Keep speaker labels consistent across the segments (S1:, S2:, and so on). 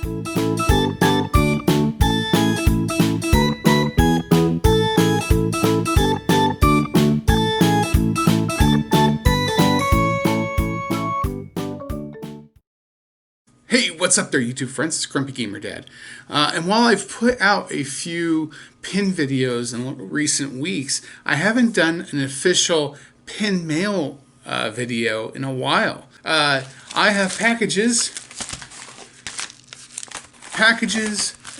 S1: Hey, what's up there, YouTube friends? It's Grumpy Gamer Dad. And while I've put out a few pin videos in recent weeks, I haven't done an official pin mail video in a while. I have packages,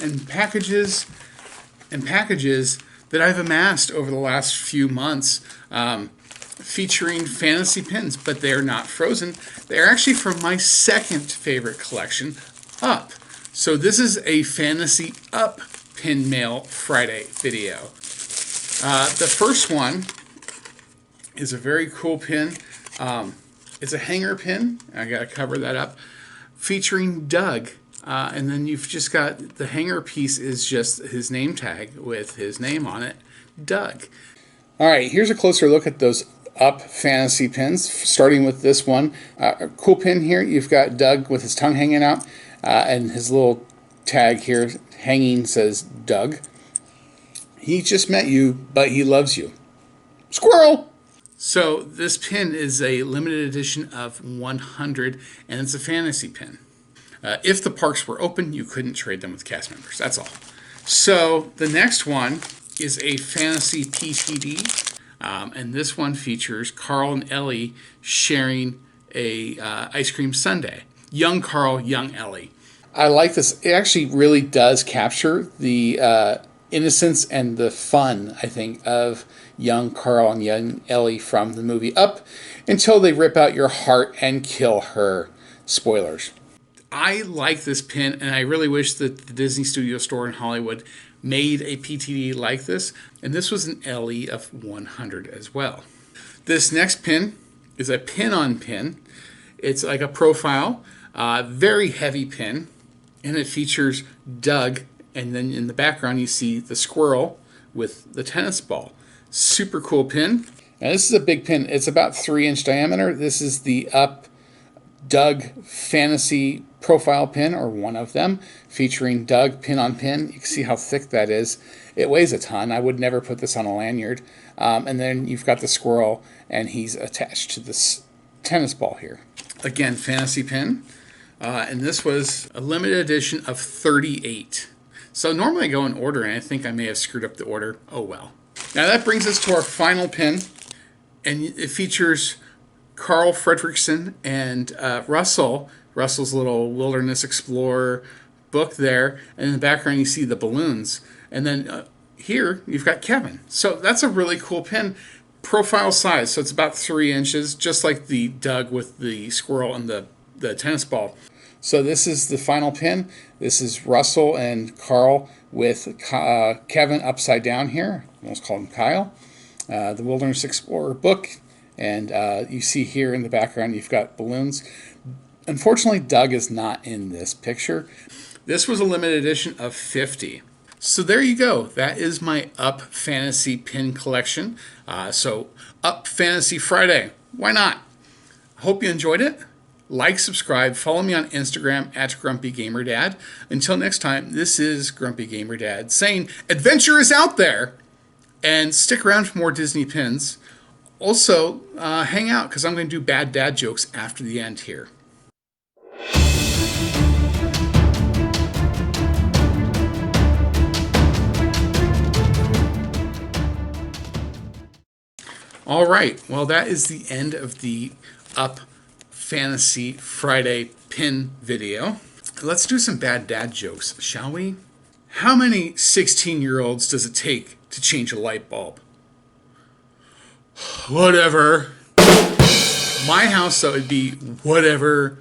S1: and packages that I've amassed over the last few months, featuring fantasy pins, but they are not frozen. They're actually from my second favorite collection, Up. So this is a Fantasy Up Pin Mail Friday video. The first one is a very cool pin. It's a hanger pin. I gotta cover that up. Featuring Doug. And then you've just got the hanger piece is just his name tag with his name on it, Doug. All right, here's a closer look at those Up fantasy pins, starting with this one. A cool pin here. You've got Doug with his tongue hanging out, and his little tag here hanging says Doug. He just met you, but he loves you. Squirrel! So this pin is a limited edition of 100, and it's a fantasy pin. If the parks were open, you couldn't trade them with cast members. That's all. So the next one is a fantasy PTD. And this one features Carl and Ellie sharing a ice cream sundae. Young Carl, young Ellie. I like this. It actually really does capture the innocence and the fun, I think, of young Carl and young Ellie from the movie Up until they rip out your heart and kill her. Spoilers. I like this pin, and I really wish that the Disney Studio Store in Hollywood made a PTD like this, and this was an LE of 100 as well. This next pin is a pin-on pin. It's like a profile, very heavy pin, and it features Doug, and then in the background you see the squirrel with the tennis ball. Super cool pin. Now this is a big pin. It's about 3-inch diameter. This is the Up Doug Fantasy profile pin, or one of them, featuring Doug pin on pin. You can see how thick that is. It weighs a ton. I would never put this on a lanyard. And then you've got the squirrel, and he's attached to this tennis ball here. Again, fantasy pin. And this was a limited edition of 38. So normally I go in order, and I think I may have screwed up the order. Oh well. Now that brings us to our final pin, and it features Carl Fredricksen and Russell's little Wilderness Explorer book there, and in the background you see the balloons. And then here you've got Kevin. So that's a really cool pin. Profile size, so it's about 3 inches, just like the Doug with the squirrel and the tennis ball. So this is the final pin. This is Russell and Carl with Kevin upside down here. Almost called him Kyle. The Wilderness Explorer book. And you see here in the background you've got balloons. Unfortunately, Doug is not in this picture. This was a limited edition of 50. So there you go. That is my Up Fantasy pin collection. So Up Fantasy Friday. Why not? Hope you enjoyed it. Like, subscribe, follow me on Instagram at GrumpyGamerDad. Until next time, this is Grumpy Gamer Dad saying adventure is out there. And stick around for more Disney pins. Also, hang out, because I'm going to do bad dad jokes after the end here. All right, well, that is the end of the Up Fantasy Friday pin video. Let's do some bad dad jokes, shall we? How many 16-year-olds does it take to change a light bulb? Whatever. My house, though, would be whatever,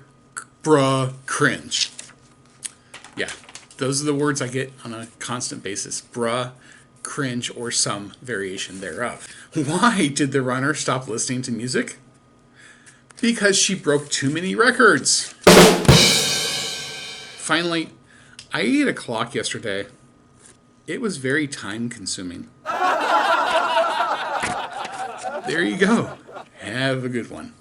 S1: bruh, cringe. Yeah, those are the words I get on a constant basis. Bruh, cringe, or some variation thereof. Why did the runner stop listening to music? Because she broke too many records. Finally, I ate a clock yesterday. It was very time consuming. There you go. Have a good one.